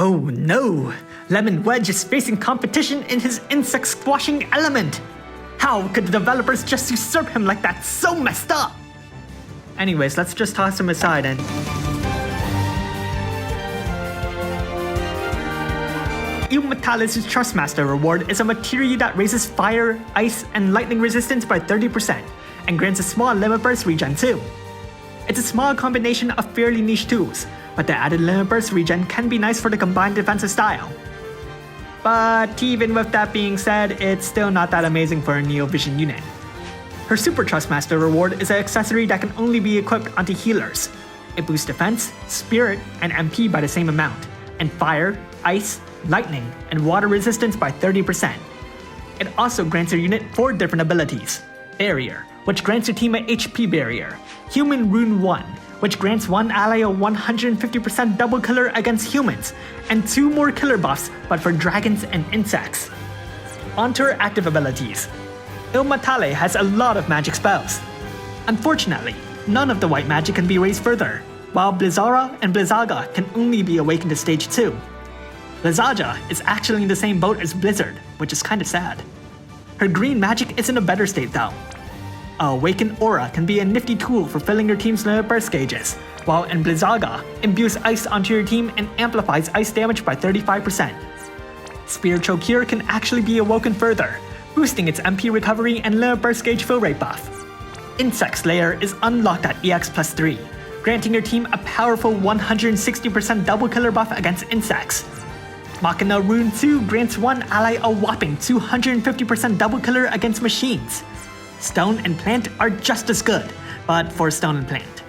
Oh no! Lemon Wedge is facing competition in his insect squashing element! How could the developers just usurp him like that? So messed up! Anyways, let's just toss him aside and... Ilmatalle's Trustmaster reward is a materia that raises fire, ice, and lightning resistance by 30% and grants a small limit burst regen too. It's a small combination of fairly niche tools, but the added limit burst regen can be nice for the combined defensive style. But even with that being said, it's still not that amazing for a Neo Vision unit. Her Super Trustmaster reward is an accessory that can only be equipped onto healers. It boosts defense, spirit, and MP by the same amount, and fire, ice, lightning, and water resistance by 30%. It also grants your unit 4 different abilities. Barrier, which grants your team a HP barrier. Human Rune 1, which grants one ally a 150% double killer against humans, and 2 more killer buffs but for dragons and insects. Onto her active abilities. Ilmatalle has a lot of magic spells. Unfortunately, none of the white magic can be raised further, while Blizzara and Blizzaga can only be awakened to stage 2. Blizzaga is actually in the same boat as Blizzard, which is kinda sad. Her green magic is in a better state though. A Awakened Aura can be a nifty tool for filling your team's limit burst gauges, while in Blizzaga, imbues ice onto your team and amplifies ice damage by 35%. Spiritual Cure can actually be awoken further, boosting its MP recovery and limit burst gauge fill rate buff. Insect Slayer is unlocked at EX plus 3, granting your team a powerful 160% double killer buff against insects. Machina Rune 2 grants one ally a whopping 250% double killer against machines. Stone and Plant are just as good, but for Stone and Plant.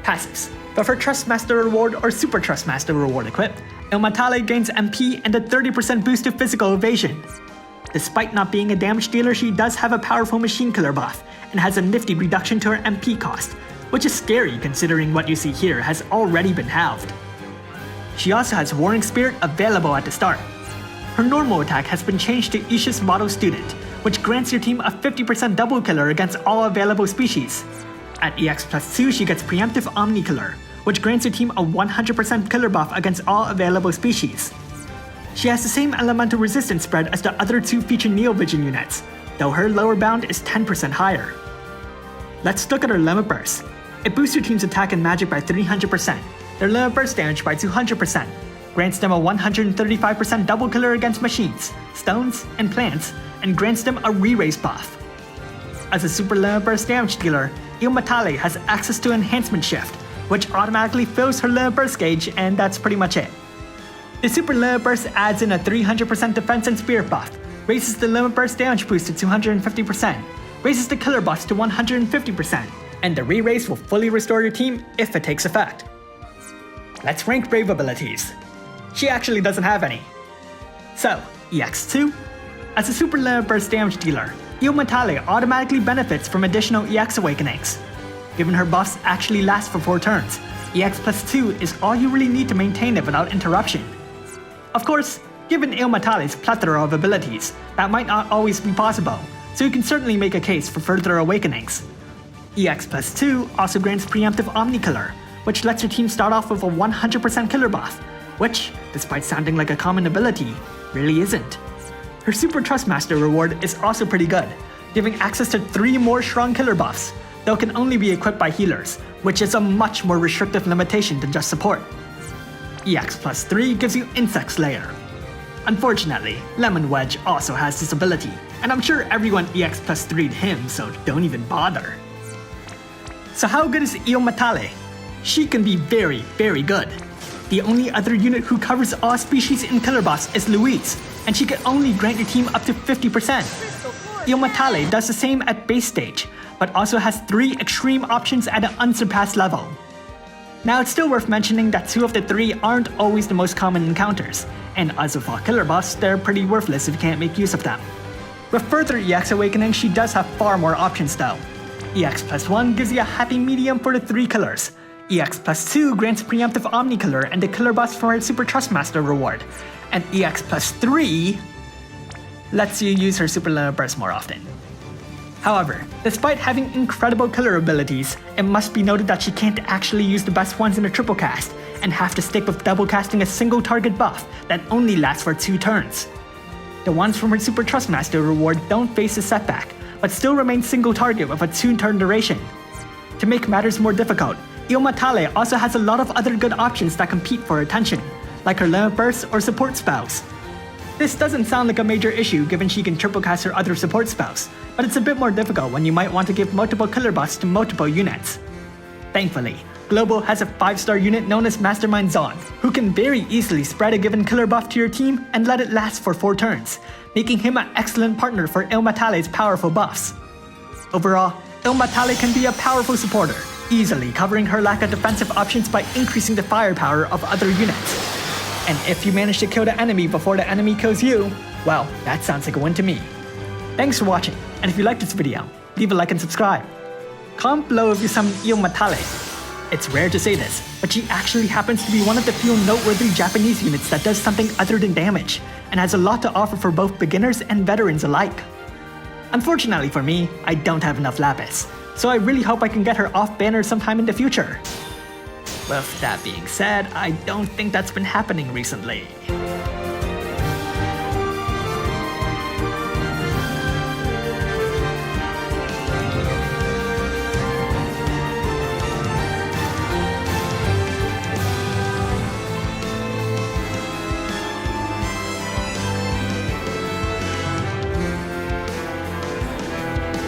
Passives. But for Trustmaster reward or Super Trustmaster reward equipped, Ilmatalle gains MP and a 30% boost to physical evasion. Despite not being a damage dealer, she does have a powerful machine killer buff, and has a nifty reduction to her MP cost, which is scary considering what you see here has already been halved. She also has Warring Spirit available at the start. Her normal attack has been changed to Isha's Model Student, which grants your team a 50% double killer against all available species. At EX plus 2, she gets Preemptive Omni Killer, which grants your team a 100% killer buff against all available species. She has the same elemental resistance spread as the other 2 featured Neo Vision units, though her lower bound is 10% higher. Let's look at her limit burst. It boosts your team's attack and magic by 300%, their limit burst damage by 200%, grants them a 135% double killer against machines, stones, and plants, and grants them a re-raise buff. As a super limit burst damage dealer, Ilmatalle has access to Enhancement Shift, which automatically fills her limit burst gauge, and that's pretty much it. The super limit burst adds in a 300% defense and spirit buff, raises the limit burst damage boost to 250%, raises the killer buff to 150%, and the re-raise will fully restore your team if it takes effect. Let's rank Brave abilities. She actually doesn't have any. So, EX2. As a super limit burst damage dealer, Ilmatalle automatically benefits from additional EX awakenings. Given her buffs actually last for 4 turns, EX plus 2 is all you really need to maintain it without interruption. Of course, given Ilmatalle's plethora of abilities, that might not always be possible, so you can certainly make a case for further awakenings. EX plus 2 also grants Preemptive Omni Killer, which lets your team start off with a 100% killer buff, which, despite sounding like a common ability, really isn't. Her Super Trustmaster reward is also pretty good, giving access to 3 more strong killer buffs, though can only be equipped by healers, which is a much more restrictive limitation than just support. EX plus 3 gives you Insect Slayer. Unfortunately, Lemon Wedge also has this ability, and I'm sure everyone EX plus 3'd him, so don't even bother. So how good is Ilmatalle? She can be very, very good. The only other unit who covers all species in killer buffs is Louise, and she can only grant your team up to 50%. Ilmatalle does the same at base stage, but also has 3 extreme options at an unsurpassed level. Now it's still worth mentioning that 2 of the 3 aren't always the most common encounters, and as with all killer buffs, they're pretty worthless if you can't make use of them. With further EX awakening, she does have far more options though. EX plus 1 gives you a happy medium for the 3 killers. EX plus 2 grants Preemptive Omni Killer and the killer buffs for her Super Trustmaster reward. And EX plus 3 lets you use her Super Limit Burst more often. However, despite having incredible killer abilities, it must be noted that she can't actually use the best ones in a triple cast, and have to stick with double casting a single target buff that only lasts for 2 turns. The ones from her Super Trustmaster reward don't face a setback, but still remain single target with a 2-turn duration. To make matters more difficult, Ilmatalle also has a lot of other good options that compete for attention, like her limit bursts or support spells. This doesn't sound like a major issue given she can triple cast her other support spells, but it's a bit more difficult when you might want to give multiple killer buffs to multiple units. Thankfully, Global has a 5-star unit known as Mastermind Zon, who can very easily spread a given killer buff to your team and let it last for 4 turns, making him an excellent partner for Ilmatalle's powerful buffs. Overall, Ilmatalle can be a powerful supporter, easily covering her lack of defensive options by increasing the firepower of other units. And if you manage to kill the enemy before the enemy kills you, well, that sounds like a win to me. Thanks for watching, and if you liked this video, leave a like and subscribe. Comment below if you summon Ilmatalle. It's rare to say this, but she actually happens to be one of the few noteworthy Japanese units that does something other than damage, and has a lot to offer for both beginners and veterans alike. Unfortunately for me, I don't have enough Lapis, so I really hope I can get her off banner sometime in the future. With that being said, I don't think that's been happening recently.